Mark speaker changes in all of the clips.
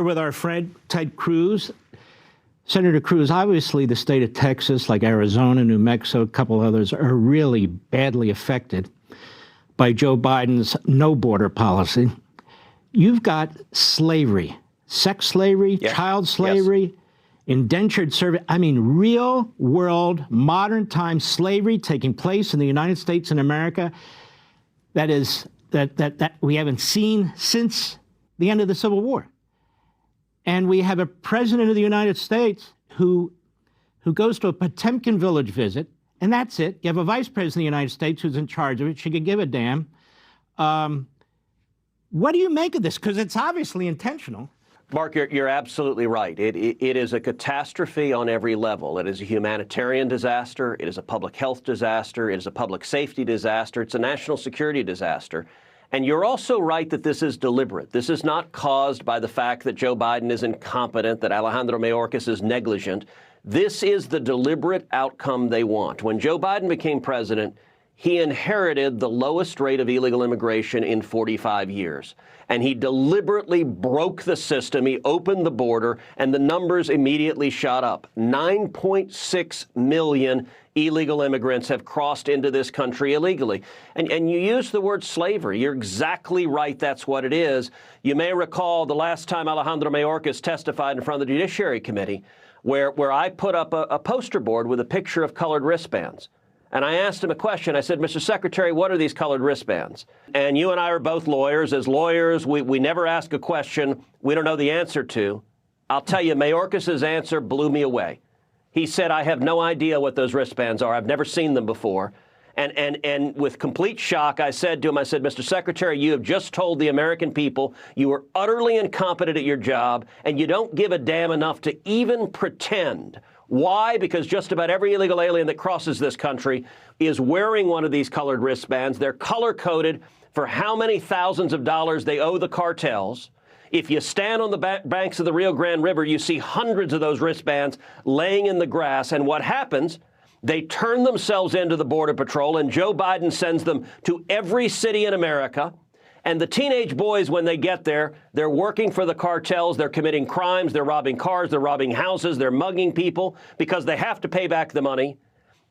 Speaker 1: with our friend Ted Cruz. Senator Cruz, obviously the state of Texas, like Arizona, New Mexico, a couple others, are really badly affected by Joe Biden's no border policy. You've got slavery, sex slavery, child slavery, indentured service. I mean, real world, modern time slavery taking place in the United States and America that we haven't seen since the end of the Civil War. And we have a president of the United States who goes to a Potemkin village visit, and that's it. You have a vice president of the United States who's in charge of it. She could give a damn. What do you make of this? Because it's obviously intentional.
Speaker 2: Mark, you're absolutely right. It is a catastrophe on every level. It is a humanitarian disaster. It is a public health disaster. It is a public safety disaster. It's a national security disaster. And you're also right that this is deliberate. This is not caused by the fact that Joe Biden is incompetent, that Alejandro Mayorkas is negligent. This is the deliberate outcome they want. When Joe Biden became president, he inherited the lowest rate of illegal immigration in 45 years. And he deliberately broke the system. He opened the border, and the numbers immediately shot up. 9.6 million illegal immigrants have crossed into this country illegally. And you use the word slavery. You're exactly right. That's what it is. You may recall the last time Alejandro Mayorkas testified in front of the Judiciary Committee, where I put up a poster board with a picture of colored wristbands. And I asked him a question. I said, Mr. Secretary, what are these colored wristbands? And you and I are both lawyers. As lawyers, we never ask a question we don't know the answer to. I'll tell you, Mayorkas's answer blew me away. He said, I have no idea what those wristbands are. I've never seen them before. And with complete shock, I said to him, I said, Mr. Secretary, you have just told the American people you are utterly incompetent at your job, and you don't give a damn enough to even pretend. Why? Because just about every illegal alien that crosses this country is wearing one of these colored wristbands. They're color-coded for how many thousands of dollars they owe the cartels. If you stand on the banks of the Rio Grande River, you see hundreds of those wristbands laying in the grass. And what happens? They turn themselves into the Border Patrol, and Joe Biden sends them to every city in America. And the teenage boys, when they get there, they're working for the cartels. They're committing crimes. They're robbing cars. They're robbing houses. They're mugging people because they have to pay back the money.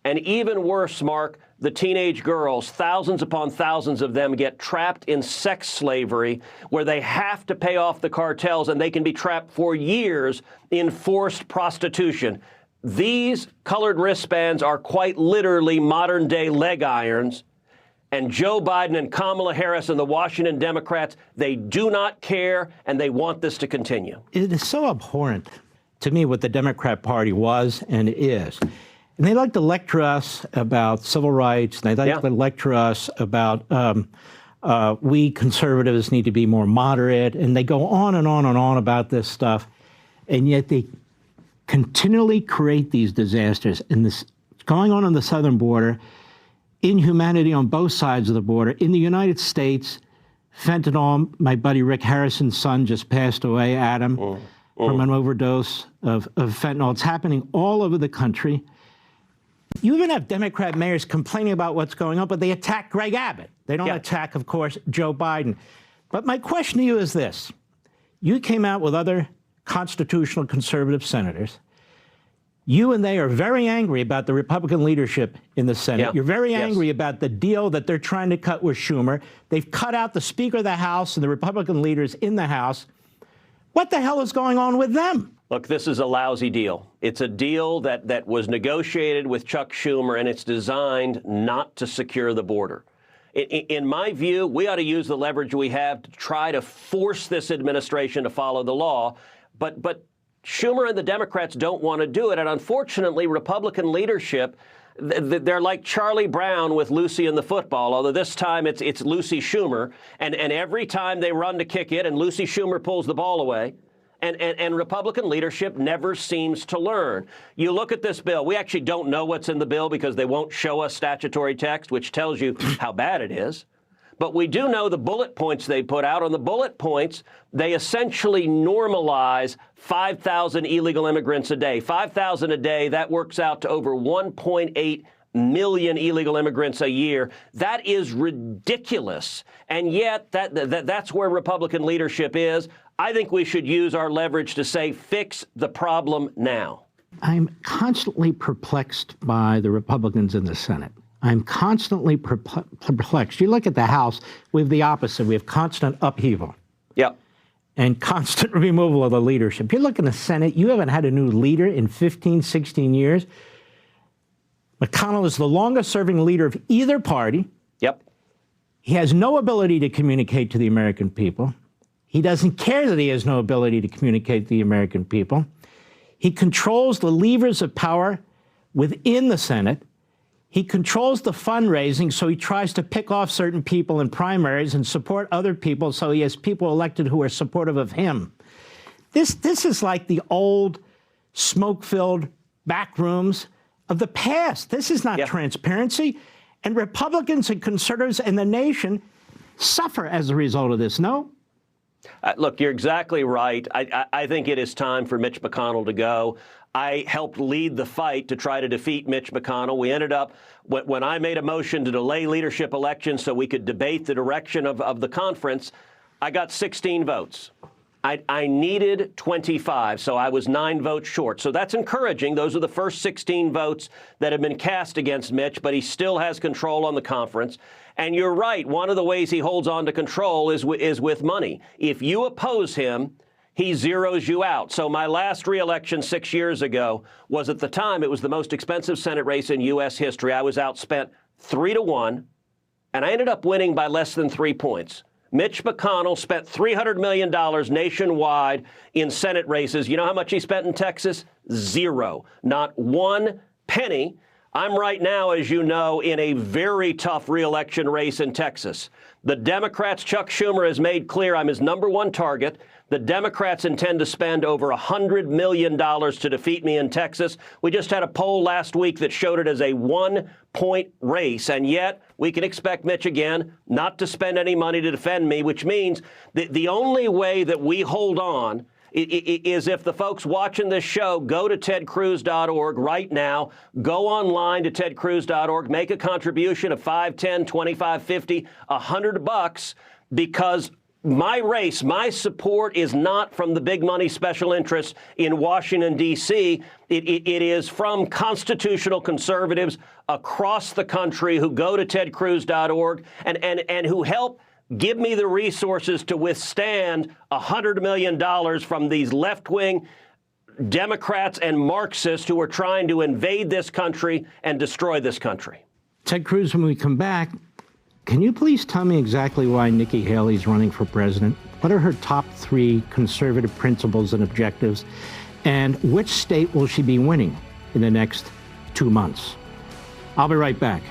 Speaker 2: And even worse, Mark, the teenage girls, thousands upon thousands of them get trapped in sex slavery where they have to pay off the cartels, and they can be trapped for years in forced prostitution. These colored wristbands are quite literally modern-day leg irons. And Joe Biden and Kamala Harris and the Washington Democrats, they do not care, and they want this to continue.
Speaker 1: It is so abhorrent to me what the Democrat Party was and is. And they like to lecture us about civil rights. And they like to lecture us about we conservatives need to be more moderate. And they go on and on and on about this stuff. And yet they continually create these disasters. And this going on the southern border, inhumanity on both sides of the border. In the United States, fentanyl, my buddy Rick Harrison's son just passed away, Adam, from an overdose of fentanyl. It's happening all over the country. You even have Democrat mayors complaining about what's going on, but they attack Greg Abbott. They don't attack, of course, Joe Biden. But my question to you is this. You came out with other constitutional conservative senators. You and they are very angry about the Republican leadership in the Senate. You're very angry about the deal that they're trying to cut with Schumer. They've cut out the Speaker of the House and the Republican leaders in the House. What the hell is going on with them?
Speaker 2: Look, this is a lousy deal. It's a deal that was negotiated with Chuck Schumer, and it's designed not to secure the border. In my view, we ought to use the leverage we have to try to force this administration to follow the law. But Schumer and the Democrats don't want to do it. And unfortunately, Republican leadership, they're like Charlie Brown with Lucy and the football, although this time it's Lucy Schumer. And every time they run to kick it and Lucy Schumer pulls the ball away. And Republican leadership never seems to learn. You look at this bill. We actually don't know what's in the bill because they won't show us statutory text, which tells you how bad it is. But we do know the bullet points they put out. On the bullet points, they essentially normalize 5,000 illegal immigrants a day. 5,000 a day, that works out to over 1.8 million illegal immigrants a year. That is ridiculous. And yet, that's where Republican leadership is. I think we should use our leverage to say, fix the problem now.
Speaker 1: I'm constantly perplexed by the Republicans in the Senate. I'm constantly perplexed. You look at the House, we have the opposite. We have constant upheaval.
Speaker 2: Yep.
Speaker 1: And constant removal of the leadership. You look in the Senate, you haven't had a new leader in 15, 16 years. McConnell is the longest serving leader of either party.
Speaker 2: Yep.
Speaker 1: He has no ability to communicate to the American people. He doesn't care that he has no ability to communicate to the American people. He controls the levers of power within the Senate. He controls the fundraising, so he tries to pick off certain people in primaries and support other people, so he has people elected who are supportive of him. This is like the old smoke-filled back rooms of the past. This is not transparency. And Republicans and conservatives in the nation suffer as a result of this, no?
Speaker 2: Look, you're exactly right. I think it is time for Mitch McConnell to go. I helped lead the fight to try to defeat Mitch McConnell. We ended up, when I made a motion to delay leadership elections so we could debate the direction of the conference, I got 16 votes. I needed 25, so I was 9 votes short. So that's encouraging. Those are the first 16 votes that have been cast against Mitch, but he still has control on the conference. And you're right, one of the ways he holds on to control is with money. If you oppose him, he zeroes you out. So my last re-election 6 years ago was, at the time, it was the most expensive Senate race in U.S. history. I was outspent 3-1, and I ended up winning by less than 3 points. Mitch McConnell spent $300 million nationwide in Senate races. You know how much he spent in Texas? Zero. Not one penny. I'm right now, as you know, in a very tough re-election race in Texas. The Democrats, Chuck Schumer has made clear I'm his #1 target. The Democrats intend to spend over $100 million to defeat me in Texas. We just had a poll last week that showed it as a 1-point race, and yet we can expect Mitch again not to spend any money to defend me, which means that the only way that we hold on is if the folks watching this show go to tedcruz.org right now, go online to tedcruz.org, make a contribution of $5, $10, $25, $50, $100, because my race, my support is not from the big money special interests in Washington, D.C. It is from constitutional conservatives across the country who go to tedcruz.org and who help give me the resources to withstand $100 million from these left-wing Democrats and Marxists who are trying to invade this country and destroy this country.
Speaker 1: Ted Cruz, when we come back, can you please tell me exactly why Nikki Haley's running for president? What are her top 3 conservative principles and objectives? And which state will she be winning in the next 2 months? I'll be right back.